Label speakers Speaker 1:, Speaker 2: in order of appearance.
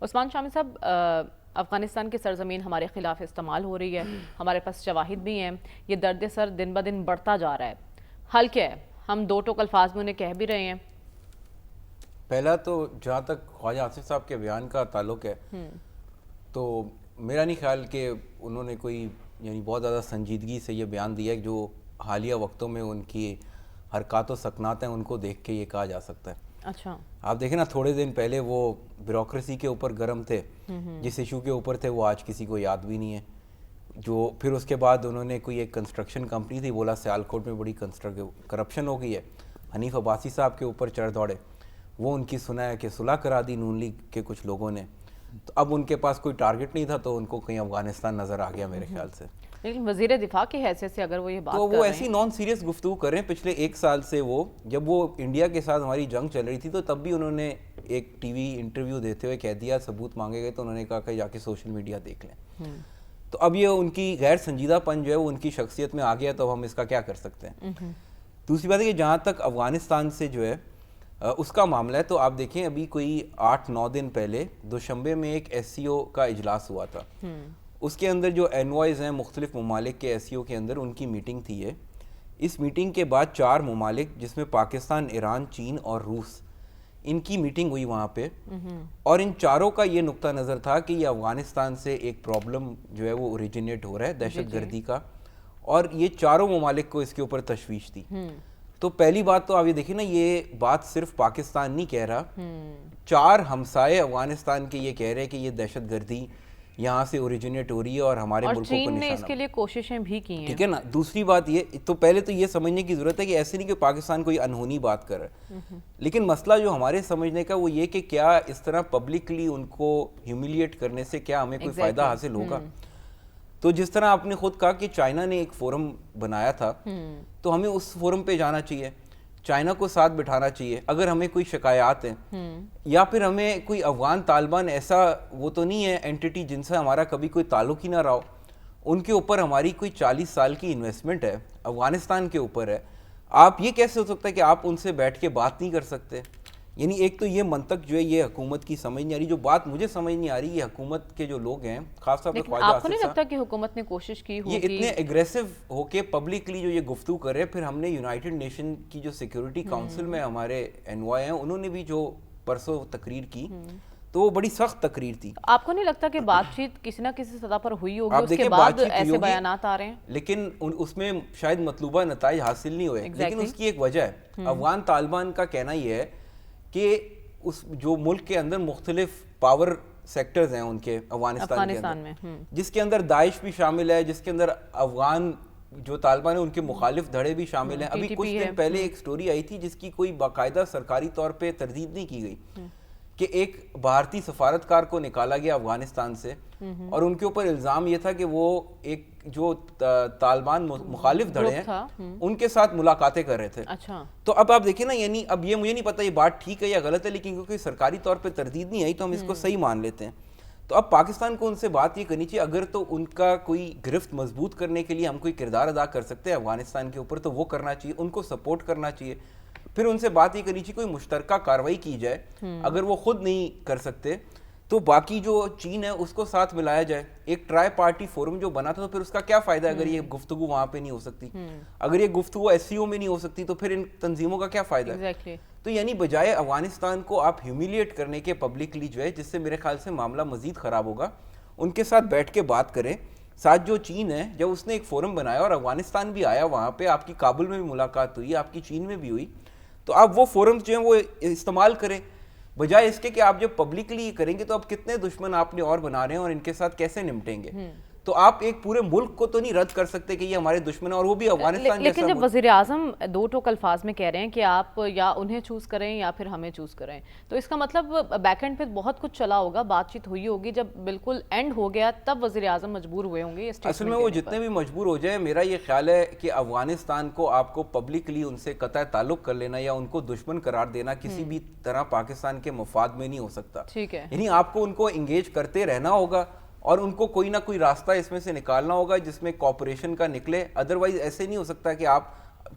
Speaker 1: عثمان شامی صاحب، افغانستان کی سرزمین ہمارے خلاف استعمال ہو رہی ہے، ہمارے پاس شواہد بھی ہیں، یہ درد سر دن بدن بڑھتا جا رہا ہے، حل کیا ہے؟ ہم دو ٹوک الفاظ میں انہیں کہہ بھی رہے ہیں۔
Speaker 2: پہلا تو جہاں تک خواجہ آصف صاحب کے بیان کا تعلق ہے تو میرا نہیں خیال کہ انہوں نے کوئی بہت زیادہ سنجیدگی سے یہ بیان دیا ہے جو حالیہ وقتوں میں ان کی حرکات و سکنات ہیں ان کو دیکھ کے یہ کہا جا سکتا ہے۔
Speaker 1: اچھا،
Speaker 2: آپ دیکھیں نا، تھوڑے دن پہلے وہ بیوروکریسی کے اوپر گرم تھے، جس ایشو کے اوپر تھے وہ آج کسی کو یاد بھی نہیں ہے۔ جو پھر اس کے بعد انہوں نے کوئی ایک کنسٹرکشن کمپنی تھی، بولا سیالکوٹ میں بڑی کرپشن ہو گئی ہے، حنیف عباسی صاحب کے اوپر چڑھ دوڑے، وہ ان کی سنا ہے کہ صلح کرا دی نون لیگ کے کچھ لوگوں نے۔ تو اب ان کے پاس کوئی ٹارگٹ نہیں تھا تو ان کو کہیں افغانستان نظر آ گیا میرے خیال سے۔
Speaker 1: لیکن وزیر دفاع کی حیثیت سے اگر وہ یہ بات
Speaker 2: تو
Speaker 1: کر
Speaker 2: وہ
Speaker 1: رہے
Speaker 2: ایسی
Speaker 1: ہیں،
Speaker 2: نان سیریس گفتگو کر رہے ہیں۔ پچھلے ایک سال سے وہ جب وہ انڈیا کے ساتھ ہماری جنگ چل رہی تھی تو تب بھی انہوں نے ایک ٹی وی انٹرویو دیتے ہوئے کہہ دیا، ثبوت مانگے گئے تو انہوں نے کہا کہ جا کے سوشل میڈیا دیکھ لیں۔ تو اب یہ ان کی غیر سنجیدہ پن جو ہے وہ ان کی شخصیت میں آ گیا، تو ہم اس کا کیا کر سکتے ہیں۔ دوسری بات ہے کہ جہاں تک افغانستان سے جو ہے اس کا معاملہ ہے، تو آپ دیکھیں ابھی کوئی 8-9 دن پہلے دوشنبے میں ایک ایس سی او کا اجلاس ہوا تھا۔ اس کے اندر جو انوائز ہیں مختلف ممالک کے ایس سی او کے اندر، ان کی میٹنگ تھی یہ۔ اس میٹنگ کے بعد 4 ممالک جس میں پاکستان، ایران، چین اور روس، ان کی میٹنگ ہوئی وہاں پہ، اور ان چاروں کا یہ نقطہ نظر تھا کہ یہ افغانستان سے ایک پرابلم جو ہے وہ اوریجنیٹ ہو رہا ہے، دہشت گردی کا، اور یہ چاروں ممالک کو اس کے اوپر تشویش تھی۔ تو پہلی بات تو آپ یہ دیکھیں نا، یہ بات صرف پاکستان نہیں کہہ رہا، 4 ہمسائے افغانستان کے یہ کہہ رہے کہ یہ دہشت گردی یہاں سے اوریجنیٹ ہو رہی ہے اور ہمارے ملکوں کو
Speaker 1: چین نے اس
Speaker 2: نشانہ،
Speaker 1: کے لیے کوششیں بھی کی ہیں۔
Speaker 2: ٹھیک ہے نا۔ دوسری بات یہ تو پہلے تو یہ سمجھنے کی ضرورت ہے کہ ایسے نہیں کہ پاکستان کوئی انہونی بات کر رہا ہے، لیکن مسئلہ جو ہمارے سمجھنے کا وہ یہ کہ کیا اس طرح پبلکلی ان کو ہیوملیٹ کرنے سے کیا ہمیں کوئی فائدہ حاصل ہوگا۔ تو جس طرح آپ نے خود کہا کہ چائنا نے ایک فورم بنایا تھا، تو ہمیں اس فورم پہ جانا چاہیے، چائنا کو ساتھ بٹھانا چاہیے اگر ہمیں کوئی شکایات ہیں، یا پھر ہمیں کوئی افغان طالبان ایسا وہ تو نہیں ہے اینٹی جن سے ہمارا کبھی کوئی تعلق ہی نہ رہا ہو، ان کے اوپر ہماری کوئی 40 سال کی انویسٹمنٹ ہے، افغانستان کے اوپر ہے، آپ یہ کیسے ہو سکتا ہے کہ آپ ان سے بیٹھ کے بات نہیں کر سکتے؟ یعنی ایک تو یہ منطق جو ہے یہ حکومت کی سمجھ نہیں آ رہی۔ جو بات مجھے سمجھ نہیں آ رہی، یہ حکومت کے جو لوگ ہیں، خاص طور پہ خواجہ
Speaker 1: آپ کو
Speaker 2: آصف
Speaker 1: نہیں
Speaker 2: صاحب،
Speaker 1: لگتا کہ حکومت نے کوشش کی
Speaker 2: یہ
Speaker 1: ہوگی؟
Speaker 2: اتنے ایگریسو ہو کے پبلکلی جو یہ گفتگو کر رہے ہیں، پھر ہم نے یونائٹڈ نیشن کی جو سیکیورٹی کاؤنسل میں ہمارے انوائے ہیں، انہوں نے بھی جو پرسوں تقریر کی تو وہ بڑی سخت تقریر تھی۔
Speaker 1: آپ کو نہیں لگتا کہ بات چیت کسی نہ کسی سطح پر ہوئی ہوگی،
Speaker 2: آپ
Speaker 1: اس کے
Speaker 2: دیکھیں
Speaker 1: بعد
Speaker 2: بات چیت
Speaker 1: ایسے
Speaker 2: ہوگی،
Speaker 1: بیانات آ رہے ہیں؟
Speaker 2: لیکن اس میں شاید مطلوبہ نتائج حاصل نہیں ہوئے، لیکن اس کی ایک وجہ ہے۔ افغان طالبان کا کہنا یہ ہے کہ اس جو ملک کے اندر مختلف پاور سیکٹرز ہیں ان کے افغانستان کے اندر، جس کے اندر داعش بھی شامل ہے، جس کے اندر افغان جو طالبان ہیں ان کے مخالف دھڑے بھی شامل ہیں۔ ابھی کچھ دن پہلے ایک سٹوری آئی تھی جس کی کوئی باقاعدہ سرکاری طور پہ تردید نہیں کی گئی، کہ ایک بھارتی سفارتکار کو نکالا گیا افغانستان سے، اور ان کے اوپر الزام یہ تھا کہ وہ ایک جو طالبان مخالف دھڑے ہیں ان کے ساتھ ملاقاتیں کر رہے تھے۔
Speaker 1: اچھا،
Speaker 2: تو اب آپ دیکھیں نا، یعنی اب یہ مجھے نہیں پتا یہ بات ٹھیک ہے یا غلط ہے، لیکن کیونکہ سرکاری طور پہ تردید نہیں آئی تو ہم اس کو صحیح مان لیتے ہیں۔ تو اب پاکستان کو ان سے بات یہ کرنی چاہیے، اگر تو ان کا کوئی گرفت مضبوط کرنے کے لیے ہم کوئی کردار ادا کر سکتے ہیں افغانستان کے اوپر تو وہ کرنا چاہیے، ان کو سپورٹ کرنا چاہیے۔ پھر ان سے بات یہ کرنی چاہیے کوئی مشترکہ کارروائی کی جائے، اگر وہ خود نہیں کر سکتے تو باقی جو چین ہے اس کو ساتھ ملایا جائے۔ ایک ٹرائی پارٹی فورم جو بنا تھا، تو پھر اس کا کیا فائدہ ہے اگر یہ گفتگو وہاں پہ نہیں ہو سکتی، اگر یہ گفتگو ایس سی او میں نہیں ہو سکتی تو پھر ان تنظیموں کا کیا فائدہ ہے؟ تو یعنی بجائے افغانستان کو آپ ہیوملیٹ کرنے کے پبلکلی جو ہے، جس سے میرے خیال سے معاملہ مزید خراب ہوگا، ان کے ساتھ بیٹھ کے بات کریں۔ ساتھ جو چین ہے، جب اس نے ایک فورم بنایا اور افغانستان بھی آیا، وہاں پہ آپ کی کابل میں بھی ملاقات ہوئی، آپ کی چین میں بھی ہوئی، تو آپ وہ فورمز جو ہیں وہ استعمال کریں، بجائے اس کے کہ آپ جب پبلکلی کریں گے تو اب کتنے دشمن آپ نے اور بنا رہے ہیں اور ان کے ساتھ کیسے نمٹیں گے؟ تو آپ ایک پورے ملک کو تو نہیں رد کر سکتے کہ یہ ہمارے دشمن ہیں، اور وہ بھی افغانستان جیسا۔
Speaker 1: لیکن جب وزیر اعظم دو ٹوک الفاظ میں کہہ رہے ہیں کہ آپ یا انہیں چوز کریں یا پھر ہمیں چوز کریں، تو اس کا مطلب بیک اینڈ پہ بہت کچھ چلا ہوگا، بات چیت ہوئی ہوگی، جب بالکل اینڈ ہو گیا تب وزیر اعظم مجبور ہوئے ہوں گے۔
Speaker 2: اصل میں وہ جتنے بھی مجبور ہو جائیں، میرا یہ خیال ہے کہ افغانستان کو آپ کو پبلکلی ان سے قطع تعلق کر لینا یا ان کو دشمن قرار دینا کسی بھی طرح پاکستان کے مفاد میں نہیں ہو سکتا۔
Speaker 1: ٹھیک ہے،
Speaker 2: یعنی آپ کو ان کو انگیج کرتے رہنا ہوگا اور ان کو کوئی نہ کوئی راستہ اس میں سے نکالنا ہوگا جس میں کوآپریشن کا نکلے، ادروائز ایسے نہیں ہو سکتا کہ آپ